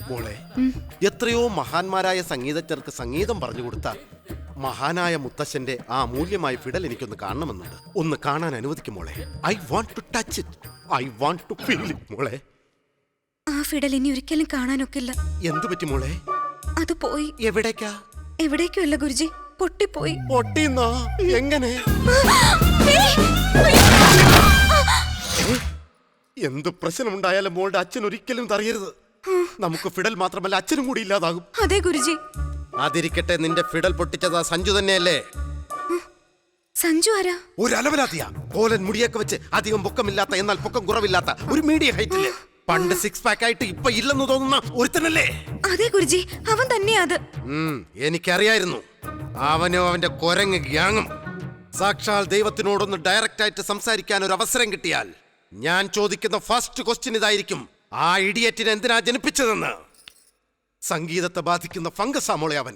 മോളെ, എത്രയോ മഹാന്മാരായ സംഗീതജ്ഞർക്ക് സംഗീതം പറഞ്ഞു കൊടുത്ത മഹാനായ മുത്തശ്ശന്റെ ആ അമൂല്യമായ ഫിഡൽ എനിക്കൊന്ന് കാണണമെന്നുണ്ട്. ഒന്ന് കാണാൻ അനുവദിക്കും മോളെ. I want to touch it. I want to feel it മോളെ. ആ ഫിഡൽ ഇനി ഒരിക്കലും കാണാനൊക്കില്ല. എന്തു പറ്റി മോളെ? അത് പോയി. എവിടേക്കാ? എവിടേക്കും അല്ല ഗുരുജി, പൊട്ടിപ്പോയി. പൊട്ടിന്നാ? എങ്ങനെ? എന്ത് പ്രശ്നമുണ്ടായാലും മോളുടെ അച്ഛൻ ഒരിക്കലും തറിയരുത്. നമുക്ക് ഫിഡൽ മാത്രമല്ല അച്ഛനും കൂടി ഇല്ലാതാകും. അതെ ഗുരുജി. അതിരിക്കട്ടെ, നിന്റെ ഫിഡൽ പൊട്ടിച്ചതാ സഞ്ജു തന്നെയല്ലേ? സഞ്ജു ആരാ? ഒരു അലവലാത്തിയാ. കോലൻ മുടിയൊക്കെ വെച്ച് അധികം പൊക്കമില്ലാത്ത എന്നാൽ പൊക്കം കുറവില്ലാത്ത ഒരു മീഡിയം ഹൈറ്റില്. പണ്ട് 6 പാക്ക് ആയിട്ട് ഇപ്പൊ ഇല്ലെന്ന് തോന്നുന്ന ഒരുത്തനല്ലേ? അതെ ഗുരുജി, അവൻ തന്നെയാ അത്. എനിക്കറിയായിരുന്നു. അവനും അവന്റെ കൊരങ്ങ് ഗ്യാങ്ങും. സാക്ഷാൽ ദൈവത്തിനോടൊന്ന് ഡയറക്റ്റ് ആയിട്ട് സംസാരിക്കാൻ ഒരു അവസരം കിട്ടിയാൽ ഞാൻ ചോദിക്കുന്ന ഫസ്റ്റ് ക്വസ്റ്റ്യൻ ഇതായിരിക്കും: ആ ഇഡിയറ്റിനെ എന്തിനാ ജനിപ്പിച്ചതെന്ന്. സംഗീതത്തെ ബാധിക്കുന്ന ഫംഗസാ മോളെ അവൻ.